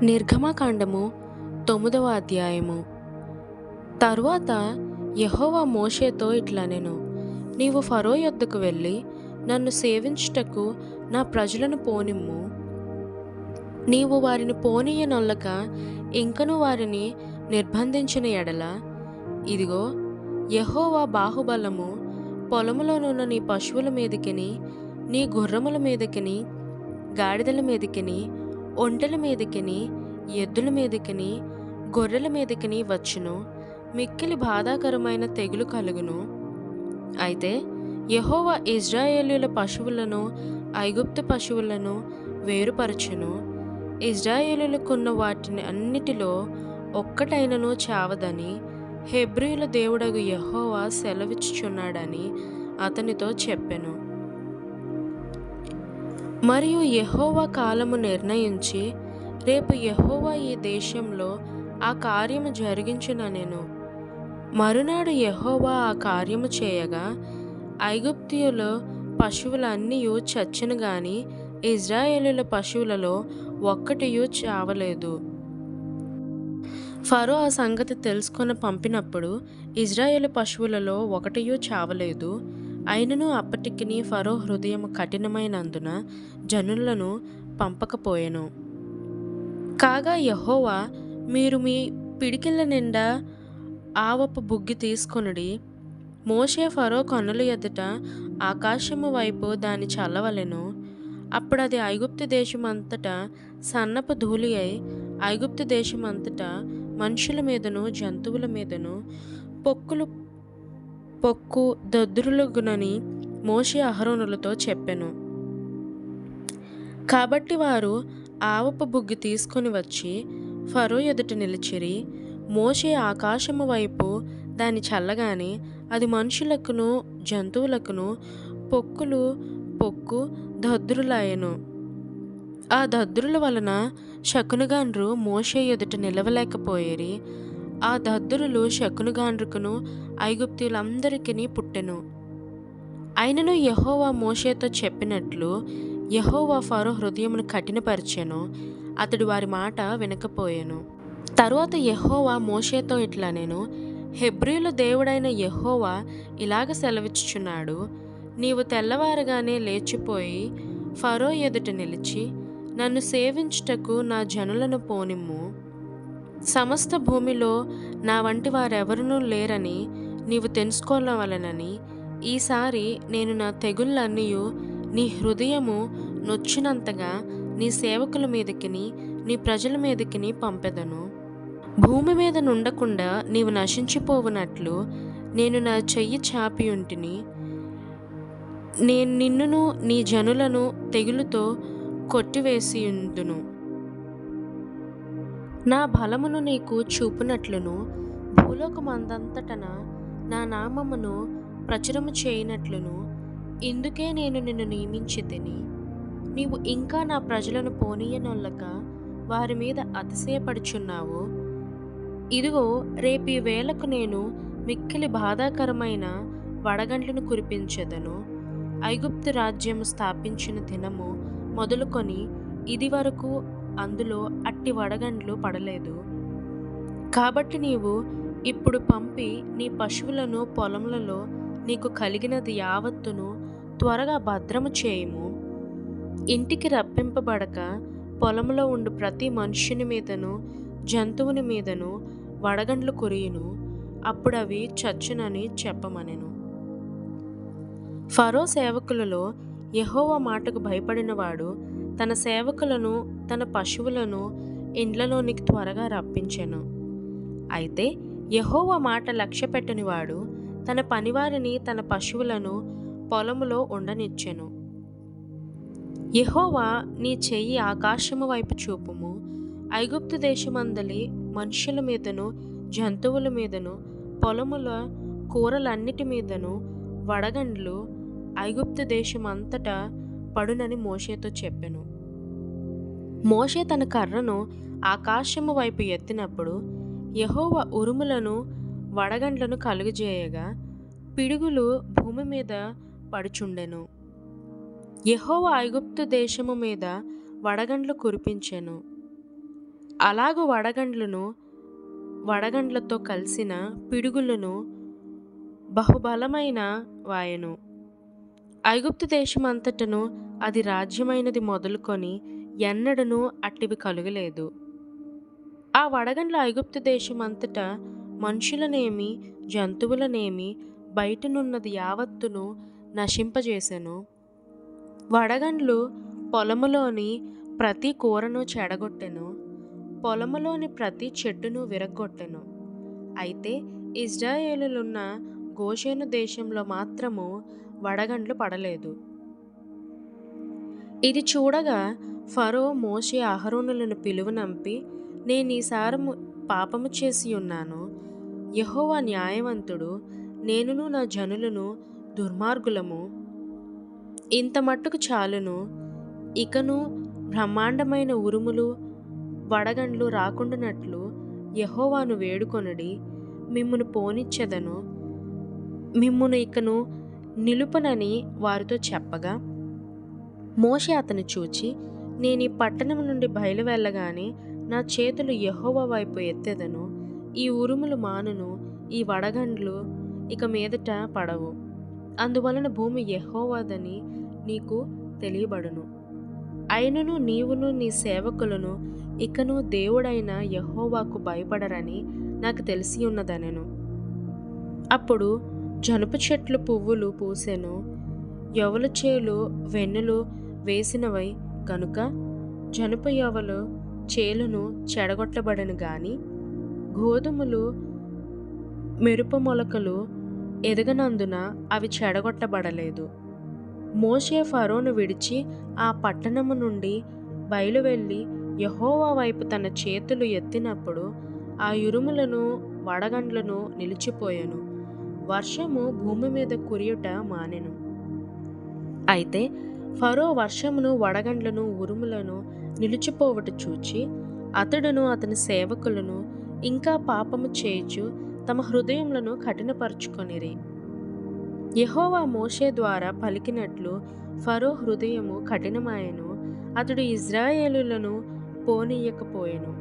నిర్గమకాండము 9వ అధ్యాయము. తరువాత యెహోవా మోషేతో ఇట్లనెను, నీవు ఫరో యొద్దకు వెళ్ళి నన్ను సేవించుటకు నా ప్రజలను పోనిమ్ము. నీవు వారిని పోనీయనొల్లక ఇంకను వారిని నిర్బంధించిన ఎడల, ఇదిగో యెహోవా బాహుబలము పొలములోనున్న నీ పశువుల మీదికిని, నీ గుర్రముల మీదికిని, గాడిదల మీదికిని, ఒంటెల మీదికిని, ఎద్దుల మీదికిని, గొర్రెల మీదికిని వచ్చును. మిక్కిలి బాధాకరమైన తెగులు కలుగును. అయితే యెహోవా ఇశ్రాయేలీయుల పశువులను ఐగుప్తు పశువులను వేరుపరచును. ఇశ్రాయేలీయులకున్న వాటిని అన్నిటిలో ఒక్కటైనను చావదని హెబ్రీయుల దేవుడగు యెహోవా సెలవిచ్చుచున్నాడని అతనితో చెప్పెను. మరియు యెహోవా కాలము నిర్ణయించి, రేపు యెహోవా ఈ దేశంలో ఆ కార్యము జరిగించుననెను. మరునాడు యెహోవా ఆ కార్యము చేయగా, ఐగుప్తీయుల పశువులన్నీయు చచ్చెను గాని ఇశ్రాయేలీయుల పశువులలో ఒక్కటియు చావలేదు. ఫరో ఆ సంగతి తెలుసుకొని పంపినప్పుడు ఇశ్రాయేలు పశువులలో ఒకటియు చావలేదు. అయినను అప్పటికిని ఫరో హృదయము కఠినమైనందున జనులను పంపకపోయెను. కాగా యెహోవా, మీరు మీ పిడికిళ్ళ నిండా ఆవపు బుగ్గి తీసుకొనుడి. మోషే ఫరో కన్నుల ఎదుట ఆకాశము వైపు దాన్ని చల్లవలెను. అప్పుడది ఐగుప్తు దేశమంతటా సన్నపు ధూళి అయి ఐగుప్తు దేశమంతటా మనుషుల మీదను జంతువుల మీదను పొక్కు దద్దురులగునని మోషే అహరోనులతో చెప్పెను. కాబట్టి వారు ఆవపు బుగ్గి తీసుకొని వచ్చి ఫరో ఎదుట నిలిచిరి. మోషే ఆకాశము వైపు దాన్ని చల్లగానే అది మనుషులకును జంతువులకును పొక్కు దద్దురులాయెను. ఆ దద్దురుల వలన శకునగాండ్రు మోషే ఎదుట నిలవలేకపోయిరి. ఆ దద్దురులు శకునగాండ్రుకును ఐగుప్తీయులందరికీ పుట్టెను. అయినను యెహోవా మోషేతో చెప్పినట్లు యెహోవా ఫరో హృదయమును కఠినపరిచెను. అతడు వారి మాట వినకపోయెను. తరువాత యెహోవా మోషేతో ఇట్లనెను, హెబ్రీయుల దేవుడైన యెహోవా ఇలాగ సెలవిచ్చుచున్నాడు, నీవు తెల్లవారగానే లేచిపోయి ఫరో ఎదుట నిలిచి, నన్ను సేవించుటకు నా జనులను పోనిమ్ము. సమస్త భూమిలో నా వంటి వారెవరునూ లేరని నీవు తెలుసుకోవలెనని, ఈసారి నేను నా తెగుళ్ళన్నీయు నీ హృదయము నొచ్చినంతగా నీ సేవకుల మీదికిని నీ ప్రజల మీదికిని పంపెదను. భూమి మీద నుండకుండా నీవు నశించిపోవునట్లు నేను నా చెయ్యి చాపియుంటిని. నేను నిన్నును నీ జనులను తెగులుతో కొట్టివేసియుందును. నా బలమును నీకు చూపునట్లును భూలోకమందంతటన నా నామమును ప్రచురము చేయనట్లును ఇందుకే నేను నిన్ను నియమించితిని. నీవు ఇంకా నా ప్రజలను పోనీయనొల్లక వారి మీద అతిశయపడుచున్నావు. ఇదిగో, రేపీ వేళకు నేను మిక్కిలి బాధాకరమైన వడగండ్లను కురిపించెదను. ఐగుప్తు రాజ్యము స్థాపించిన దినము మొదలుకొని ఇది వరకు అందులో అట్టి వడగండ్లు పడలేదు. కాబట్టి నీవు ఇప్పుడు పంపి నీ పశువులను పొలములలో నీకు కలిగినది యావత్తును త్వరగా భద్రము చేయుము. ఇంటికి రప్పింపబడక పొలములో ఉండు ప్రతి మనుష్యుని మీదను జంతువుని మీదను వడగండ్లు కురియును. అప్పుడు అవి చచ్చునని చెప్పమనెను. ఫరో సేవకులలో యెహోవా మాటకు భయపడినవాడు తన సేవకులను తన పశువులను ఇండ్లలోనికి త్వరగా రప్పించెను. అయితే యెహోవా మాట లక్ష్యపెట్టనివాడు తన పనివారిని తన పశువులను పొలములో ఉండనిచ్చెను. యెహోవా, నీ చెయ్యి ఆకాశము వైపు చూపుము. ఐగుప్తు దేశమందలి మనుషుల మీదను జంతువుల మీదను పొలముల కూరలన్నిటి మీదను వడగండ్లు ఐగుప్తు దేశమంతటా పడునని మోషేతో చెప్పెను. మోషే తన కర్రను ఆకాశము వైపు ఎత్తినప్పుడు యెహోవా ఉరుములను వడగండ్లను కలుగజేయగా పిడుగులు భూమి మీద పడుచుండెను. యెహోవా ఐగుప్తు దేశము మీద వడగండ్లు కురిపించెను. అలాగు వడగండ్లతో కలిసిన పిడుగులను బహుబలమైన వాయెను. ఐగుప్తు దేశమంతటను అది రాజ్యమైనది మొదలుకొని ఎన్నడనూ అట్టివి కలుగలేదు. ఆ వడగండ్ల ఐగుప్తు దేశమంతటా మనుషులనేమి జంతువులనేమి బయటనున్నది యావత్తును నశింపజేసెను. వడగండ్లు పొలములోని ప్రతి కూరను చెడగొట్టెను, పొలములోని ప్రతి చెట్టును విరగ్గొట్టెను. అయితే ఇశ్రాయేలులున్న గోషెను దేశంలో మాత్రము వడగండ్లు పడలేదు. ఇది చూడగా ఫరో మోషే అహరోనులను పిలువనంపి, నేనీసారము పాపము చేసి ఉన్నాను. యెహోవా న్యాయవంతుడు, నేనును నా జనులను దుర్మార్గులము. ఇంత మట్టుకు చాలును. ఇకను బ్రహ్మాండమైన ఉరుములు వడగండ్లు రాకుండానట్లు యెహోవాను వేడుకొనుడి, మిమ్మును పోనిచ్చెదను, మిమ్మును ఇకను నిలుపనని వారితో చెప్పగా, మోషే అతని చూచి, నేనీ పట్టణము నుండి బయలు వెళ్ళగానే నా చేతులు యెహోవా వైపు ఎత్తెదను. ఈ ఉరుములు మానును, ఈ వడగండ్లు ఇక మీదట పడవు. అందువలన భూమి యెహోవాదని నీకు తెలియబడును. అయినను నీవును నీ సేవకులను ఇకను దేవుడైన యెహోవాకు భయపడరని నాకు తెలిసి ఉన్నదనెను. అప్పుడు జనుపు చెట్లు పువ్వులు పూసెను, యవలు చేలు వెన్నులు వేసినవై గనుక జనుపు యవలు చేలును చెడగొట్టబడెను గాని గోధుమలు మెరుప మొలకలు ఎదగనందున అవి చెడగొట్టబడలేదు. మోషే ఫరోను విడిచి ఆ పట్టణము నుండి బయలువెళ్ళి యెహోవా వైపు తన చేతులు ఎత్తినప్పుడు ఆ ఉరుములను వడగండ్లను నిలిచిపోయెను. వర్షము భూమి మీద కురియుట మానెను. అయితే ఫరో వర్షమును వడగండ్లను ఉరుములను నిలిచిపోవుట చూచి అతడును అతని సేవకులను ఇంకా పాపము చేయుచు తమ హృదయములను కఠినపరుచుకొనిరి. యెహోవా మోషే ద్వారా పలికినట్లు ఫరో హృదయము కఠినమాయెను, అతడు ఇశ్రాయేలులను పోనీయకపోయెను.